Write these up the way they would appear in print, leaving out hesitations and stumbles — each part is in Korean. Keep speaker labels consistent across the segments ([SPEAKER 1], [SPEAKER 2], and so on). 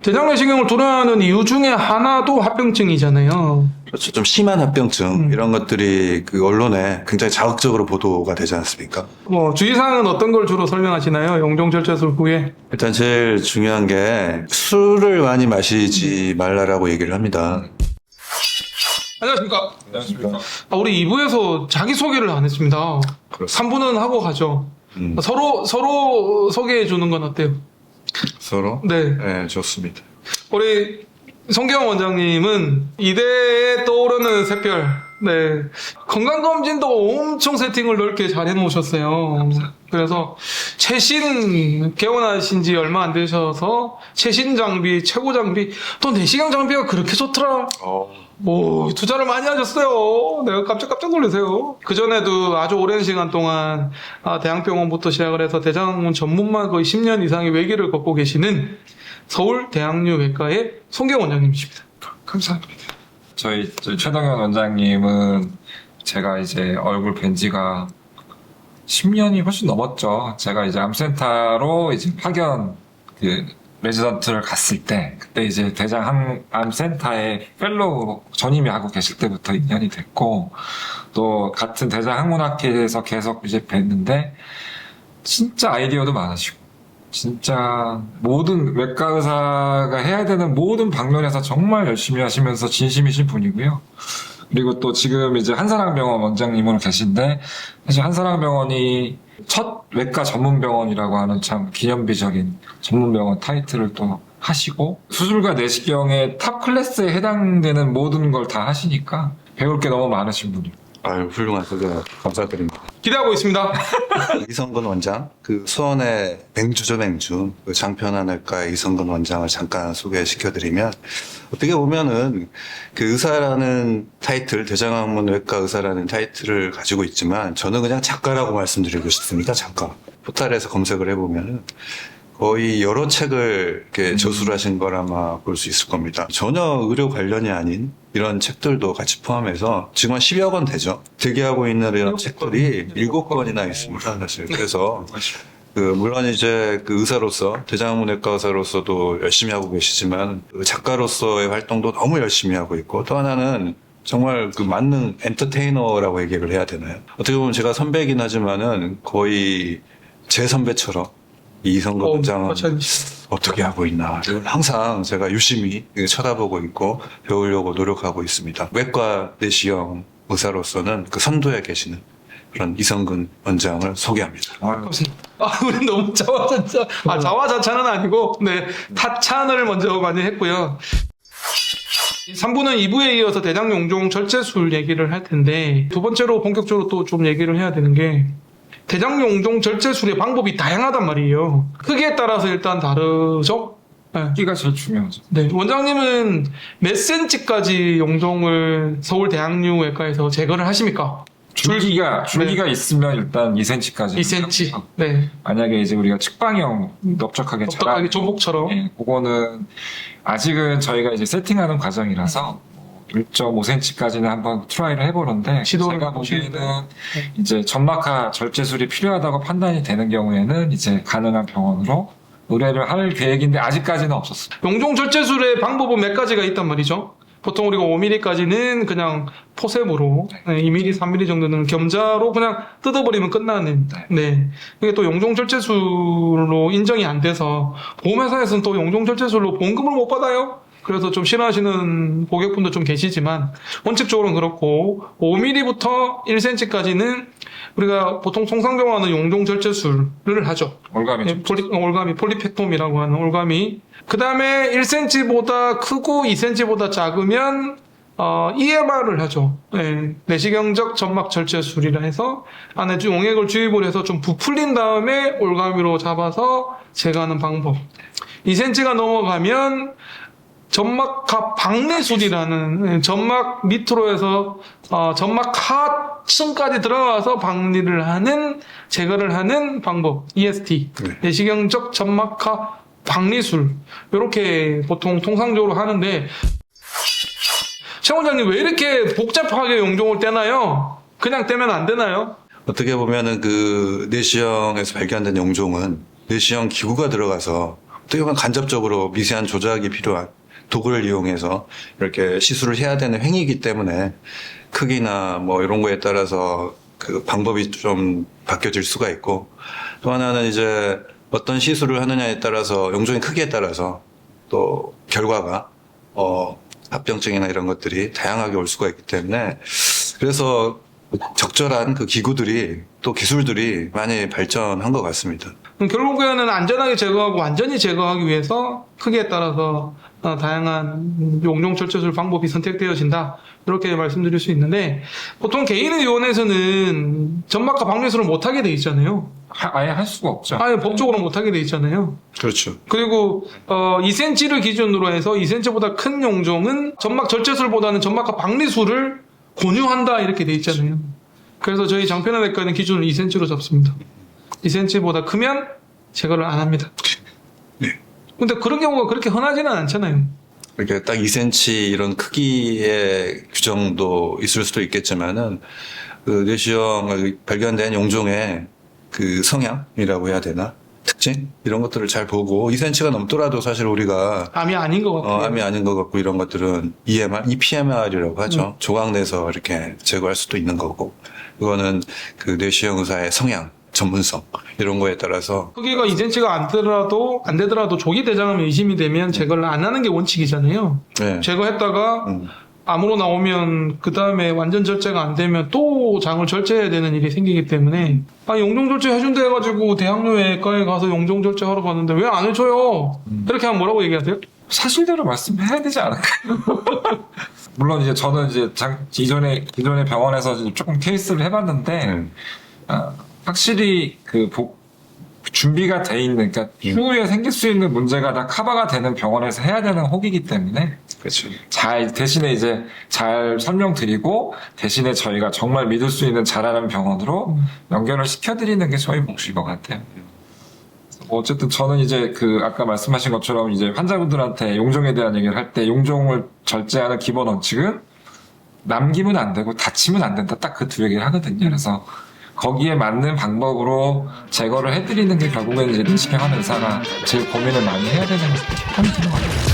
[SPEAKER 1] 대장 내시경을 두려워하는 이유 중에 하나도 합병증이잖아요.
[SPEAKER 2] 그렇죠. 좀 심한 합병증 이런 것들이 그 언론에 굉장히 자극적으로 보도가 되지 않습니까?
[SPEAKER 1] 뭐 주의사항은 어떤 걸 주로 설명하시나요? 용종절제술 후에?
[SPEAKER 2] 일단 제일 중요한 게 술을 많이 마시지 말라라고 얘기를 합니다.
[SPEAKER 1] 안녕하십니까?
[SPEAKER 3] 안녕하십니까.
[SPEAKER 1] 우리 2부에서 자기소개를 안 했습니다. 3부는 하고 가죠. 서로 소개해 주는 건 어때요?
[SPEAKER 3] 서로?
[SPEAKER 1] 네.
[SPEAKER 3] 네, 좋습니다.
[SPEAKER 1] 우리 송기영 원장님은 이대에 떠오르는 샛별. 네. 건강검진도 엄청 세팅을 넓게 잘 해놓으셨어요. 그래서 최신 개원하신 지 얼마 안 되셔서 최신 장비, 최고 장비, 또 내시경 장비가 그렇게 좋더라. 오, 투자를 많이 하셨어요. 내가 깜짝 놀라세요. 그전에도 아주 오랜 시간 동안 대학병원부터 시작을 해서 대장문 전문만 거의 10년 이상의 외길을 걷고 계시는 서울 대학류외과의 송기영 원장님이십니다.
[SPEAKER 3] 감사합니다. 저희 최동현 원장님은 제가 이제 얼굴 뵌 지가 10년이 훨씬 넘었죠. 제가 이제 암센터로 이제 파견 레지던트를 갔을 때, 그때 이제 대장 암센터에 펠로우 전임이 하고 계실 때부터 인연이 됐고, 또 같은 대장 항문학회에서 계속 이제 뵀는데, 진짜 아이디어도 많으시고, 진짜 모든 외과 의사가 해야 되는 모든 방면에서 정말 열심히 하시면서 진심이신 분이고요. 그리고 또 지금 이제 한사랑병원 원장님으로 계신데, 사실 한사랑병원이 첫 외과 전문병원이라고 하는 참 기념비적인 전문병원 타이틀을 또 하시고, 수술과 내시경의 탑 클래스에 해당되는 모든 걸 다 하시니까 배울 게 너무 많으신 분이에요.
[SPEAKER 2] 아유, 훌륭한 소개 감사드립니다.
[SPEAKER 1] 기대하고 있습니다.
[SPEAKER 2] 이성근 원장, 그 수원의 맹주죠, 맹주. 그 장편환외과의 이성근 원장을 잠깐 소개시켜드리면, 어떻게 보면은 그 의사라는 타이틀, 대장학문외과 의사라는 타이틀을 가지고 있지만, 저는 그냥 작가라고 말씀드리고 싶습니다, 작가. 포탈에서 검색을 해보면은, 거의 여러 책을 이렇게 저술을 하신 걸 아마 볼 수 있을 겁니다. 전혀 의료 관련이 아닌 이런 책들도 같이 포함해서 지금 한 10여 권 되죠. 대기하고 있는 이런 책들이 7권이나 있습니다, 사실. 그래서 물론 이제 그 의사로서, 대장학문외과 의사로서도 열심히 하고 계시지만, 그 작가로서의 활동도 너무 열심히 하고 있고, 또 하나는 정말 그 만능 엔터테이너라고 얘기를 해야 되나요? 어떻게 보면 제가 선배이긴 하지만은 거의 제 선배처럼 이성근 원장은 어떻게 하고 있나 항상 제가 유심히 쳐다보고 있고 배우려고 노력하고 있습니다. 외과 내시경 의사로서는 그 선두에 계시는 그런 이성근 원장을 소개합니다.
[SPEAKER 1] 우리 너무 자화자찬. 자화자찬은 아니고, 네. 타찬을 먼저 많이 했고요. 3부는 2부에 이어서 대장용종 절제술 얘기를 할 텐데, 두 번째로 본격적으로 또 좀 얘기를 해야 되는 게, 대장용종 절제술의 방법이 다양하단 말이에요. 크기에 따라서 일단 다르죠? 네.
[SPEAKER 3] 끼가 제일 중요하죠.
[SPEAKER 1] 네. 원장님은 몇 센치까지 용종을 서울대학류외과에서 제거를 하십니까?
[SPEAKER 3] 줄기가
[SPEAKER 1] 네.
[SPEAKER 3] 있으면 일단 2cm까지.
[SPEAKER 1] 2cm. 네.
[SPEAKER 3] 만약에 이제 우리가 측방형 넓적하게
[SPEAKER 1] 넓적하게 조복처럼.
[SPEAKER 3] 예, 그거는 아직은 저희가 이제 세팅하는 과정이라서 1.5cm까지는 한번 트라이를 해보는데, 제가 보기에는 이제 점막하 절제술이 필요하다고 판단이 되는 경우에는 이제 가능한 병원으로 의뢰를 할 계획인데 아직까지는 없었어요.
[SPEAKER 1] 용종 절제술의 방법은 몇 가지가 있단 말이죠. 보통 우리가 5mm까지는 그냥 포셉으로, 2mm, 3mm 정도는 겸자로 그냥 뜯어버리면 끝나는. 네. 이게 또 용종 절제술로 인정이 안 돼서 보험회사에서는 또 용종 절제술로 보험금을 못 받아요. 그래서 좀 싫어하시는 고객분도 좀 계시지만 원칙적으로는 그렇고 5mm부터 1cm까지는 우리가 보통 통상병원은 용종 절제술을 하죠.
[SPEAKER 3] 올감이
[SPEAKER 1] 올감이 폴리펙톰이라고 하는 올감이. 그 다음에 1cm보다 크고 2cm보다 작으면 EMR을 하죠. 네, 내시경적 점막 절제술이라 해서 안에 용액을 주입을 해서 좀 부풀린 다음에 올가미로 잡아서 제거하는 방법. 2cm가 넘어가면 점막하 박내술이라는 점막 밑으로 해서 점막 하층까지 들어가서 박리를 하는, 제거를 하는 방법, EST, 내시경적 점막하 박리술, 이렇게 보통 통상적으로 하는데, 최 원장님 왜 이렇게 복잡하게 용종을 떼나요? 그냥 떼면 안 되나요?
[SPEAKER 2] 어떻게 보면은 그 내시경에서 발견된 용종은 내시경 기구가 들어가서 어떻게 보면 간접적으로 미세한 조작이 필요한 도구를 이용해서 이렇게 시술을 해야 되는 행위이기 때문에 크기나 뭐 이런 거에 따라서 그 방법이 좀 바뀌어질 수가 있고, 또 하나는 이제 어떤 시술을 하느냐에 따라서 용종의 크기에 따라서 또 결과가 합병증이나 이런 것들이 다양하게 올 수가 있기 때문에, 그래서 적절한 그 기구들이 또 기술들이 많이 발전한 것 같습니다.
[SPEAKER 1] 결국에는 안전하게 제거하고 완전히 제거하기 위해서 크기에 따라서 다양한 용종 절제술 방법이 선택되어진다, 이렇게 말씀드릴 수 있는데, 보통 개인의원에서는 점막과 박리술을 못하게 돼 있잖아요.
[SPEAKER 3] 아예 할 수가 없죠.
[SPEAKER 1] 아예 법적으로 못하게 돼 있잖아요.
[SPEAKER 2] 그렇죠.
[SPEAKER 1] 그리고 2cm를 기준으로 해서 2cm보다 큰 용종은 점막 절제술보다는 점막과 박리술을 권유한다, 이렇게 돼 있잖아요. 그래서 저희 장편외과는 기준을 2cm로 잡습니다. 2cm보다 크면 제거를 안 합니다.
[SPEAKER 2] 네.
[SPEAKER 1] 근데 그런 경우가 그렇게 흔하지는 않잖아요.
[SPEAKER 2] 이렇게 딱 2cm 이런 크기의 규정도 있을 수도 있겠지만은, 그 내시경 발견된 용종의 그 성향이라고 해야 되나? 특징? 이런 것들을 잘 보고 2cm가 넘더라도 사실 우리가
[SPEAKER 1] 암이 아닌 것 같아요.
[SPEAKER 2] 암이 아닌 것 같고, 이런 것들은 EPMR이라고 하죠. 조각 내서 이렇게 제거할 수도 있는 거고, 이거는 그 내시경 의사의 성향, 전문성 이런 거에 따라서
[SPEAKER 1] 크기가 2cm가 안 되더라도 조기 대장암이 의심이 되면 제거를 안 하는 게 원칙이잖아요.
[SPEAKER 2] 네.
[SPEAKER 1] 제거했다가 암으로 나오면 그 다음에 완전 절제가 안 되면 또 장을 절제해야 되는 일이 생기기 때문에, 용종 절제 해준다 해가지고 대학로외과에 가서 용종 절제하러 갔는데 왜 안 해줘요? 이렇게 하면 뭐라고 얘기하세요?
[SPEAKER 3] 사실대로 말씀해야 되지 않을까요? 물론 이제 저는 이제 기존의 병원에서 이제 조금 케이스를 해봤는데, 확실히 준비가 돼 있는, 그러니까 추후에 생길 수 있는 문제가 다 커버가 되는 병원에서 해야 되는 혹이기 때문에,
[SPEAKER 2] 그렇죠.
[SPEAKER 3] 대신에 이제 잘 설명드리고, 대신에 저희가 정말 믿을 수 있는 잘하는 병원으로 연결을 시켜드리는 게 저희 몫일 것 같아요. 어쨌든 저는 이제 아까 말씀하신 것처럼 이제 환자분들한테 용종에 대한 얘기를 할 때, 용종을 절제하는 기본 원칙은 남기면 안 되고 다치면 안 된다, 딱 그 두 얘기를 하거든요. 그래서 거기에 맞는 방법으로 제거를 해드리는 게 결국에는 이제 내시경하는 의사가 제일 고민을 많이 해야 되는 포인트인 것 같아요.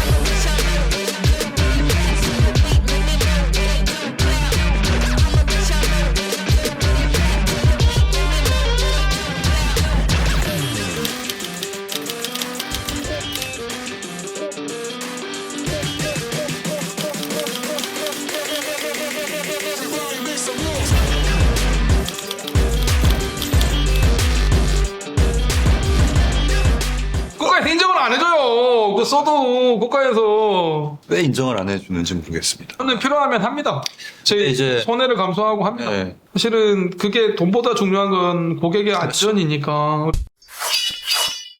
[SPEAKER 1] 국가에서 인정을 안 해줘요. 그거 써도 국가에서.
[SPEAKER 2] 왜 인정을 안 해주는지 모르겠습니다.
[SPEAKER 1] 저는 필요하면 합니다. 제
[SPEAKER 2] 이제-
[SPEAKER 1] 손해를 감수하고 합니다.
[SPEAKER 2] 네.
[SPEAKER 1] 사실은 그게 돈보다 중요한 건 고객의 안전이니까.